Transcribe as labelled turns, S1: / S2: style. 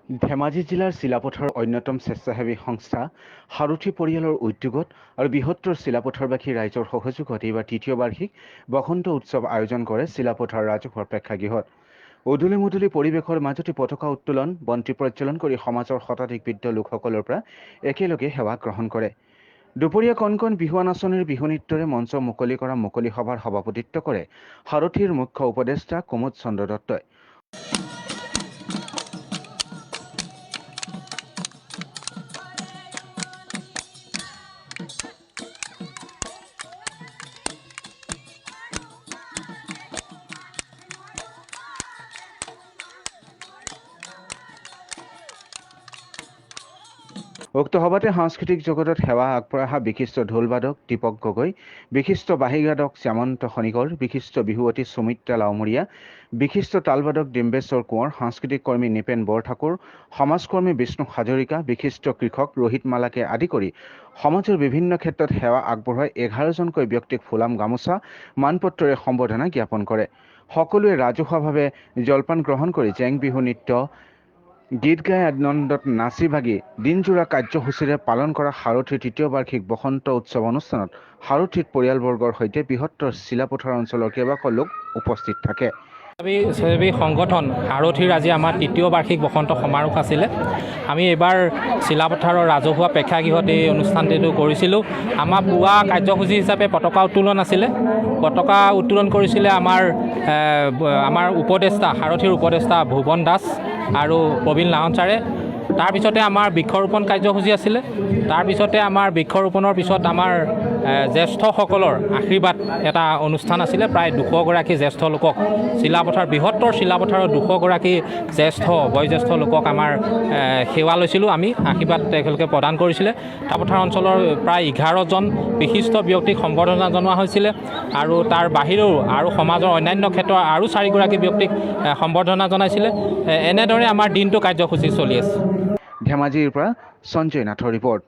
S1: ধেমাজি জিলাৰ চিলাপথাৰ অন্যতম স্বেচ্ছাসেৱী সংস্থা সাৰথী পৰিয়ালৰ উদ্যোগত আৰু বৃহত্তৰ চিলাপথাৰবাসী ৰাইজৰ সহযোগত এইবাৰ তৃতীয় বাৰ্ষিক বসন্ত উৎসৱ আয়োজন কৰে চিলাপথাৰ ৰাজহুৱা প্ৰেক্ষাগৃহত। উদুলি মুদুলি পৰিৱেশৰ মাজতে পতাকা উত্তোলন, বন্তি প্ৰজ্বলন কৰি সমাজৰ শতাধিক বৃদ্ধ লোকসকলৰ পৰা একেলগে সেৱা গ্ৰহণ কৰে। দুপৰীয়া কণ কণ বিহুৱা নাচনীৰ বিহু নৃত্যৰে মঞ্চ মুকলি কৰা মুকলি সভাৰ সভাপতিত্ব কৰে সাৰথীৰ মুখ্য উপদেষ্টা কুমুদ চন্দ্ৰ দত্তই। উক্ত সভাতে সাংস্কৃতিক জগতত সেৱা আগবঢ়া বিশিষ্ট ঢোলবাদক দীপক গগৈ, বিশিষ্ট বাঁহীবাদক শ্যামন্ত খনিকৰ, বিশিষ্ট বিহুৱতী সুমিত্ৰা লাউমৰীয়া, বিশিষ্ট তালবাদক ডিম্বেশ্বৰ কোঁৱৰ, সাংস্কৃতিক কৰ্মী নিপেন বৰঠাকুৰ, সমাজকৰ্মী বিষ্ণু হাজৰিকা, বিশিষ্ট কৃষক ৰোহিত মালাকে আদি কৰি সমাজৰ বিভিন্ন ক্ষেত্ৰত সেৱা আগবঢ়াই 11জনকৈ ব্যক্তিক ফুলাম গামোচা মানপত্ৰৰে সম্বৰ্ধনা জ্ঞাপন কৰে। সকলোৱে ৰাজহুৱাভাৱে জলপান গ্ৰহণ কৰি জেং বিহু নৃত্য, গীত গাই আনন্দত নাচি ভাগি দিনজোৰা কাৰ্যসূচীৰে পালন কৰা সাৰথীৰ তৃতীয় বাৰ্ষিক বসন্ত উৎসৱ অনুষ্ঠানত সাৰথীত পৰিয়ালবৰ্গৰ সৈতে বৃহত্তৰ চিলাপথাৰ অঞ্চলৰ কেইবাশ লোক উপস্থিত থাকে।
S2: স্বেচ্ছাসেৱী সংগঠন সাৰথীৰ আজি আমাৰ তৃতীয় বাৰ্ষিক বসন্ত সমাৰোহ আছিলে। আমি এইবাৰ চিলাপথাৰৰ ৰাজহুৱা প্ৰেক্ষাগৃহত এই অনুষ্ঠানটো কৰিছিলোঁ। আমাৰ পুৱা কাৰ্যসূচী হিচাপে পতাকা উত্তোলন আছিলে। পতাকা উত্তোলন কৰিছিলে আমাৰ উপদেষ্টা সাৰথীৰ উপদেষ্টা ভুৱন দাস আৰু প্ৰবীণ লাহনচাৰে। তাৰপিছতে আমাৰ বৃক্ষৰোপণ কাৰ্যসূচী আছিলে। তাৰপিছতে আমাৰ বৃক্ষৰোপণৰ পিছত আমাৰ জ্যেষ্ঠসকলৰ আশীৰ্বাদ এটা অনুষ্ঠান আছিলে। প্ৰায় 200গৰাকী জ্যেষ্ঠ লোকক বৃহত্তৰ চিলাপথাৰৰ 200গৰাকী বয়োজ্যেষ্ঠ লোকক আমাৰ সেৱা লৈছিলোঁ। আমি আশীৰ্বাদ তেখেতলোকে প্ৰদান কৰিছিলে। চিলাপথাৰ অঞ্চলৰ প্ৰায় 11জন বিশিষ্ট ব্যক্তিক সম্বৰ্ধনা জনোৱা হৈছিলে আৰু তাৰ বাহিৰেও আৰু সমাজৰ অন্যান্য ক্ষেত্ৰৰ আৰু 4গৰাকী ব্যক্তিক সম্বৰ্ধনা জনাইছিলে। এনেদৰে আমাৰ দিনটো কাৰ্যসূচী চলি আছে।
S1: ধেমাজিৰ পৰা সঞ্জয় নাথৰ ৰিপৰ্ট।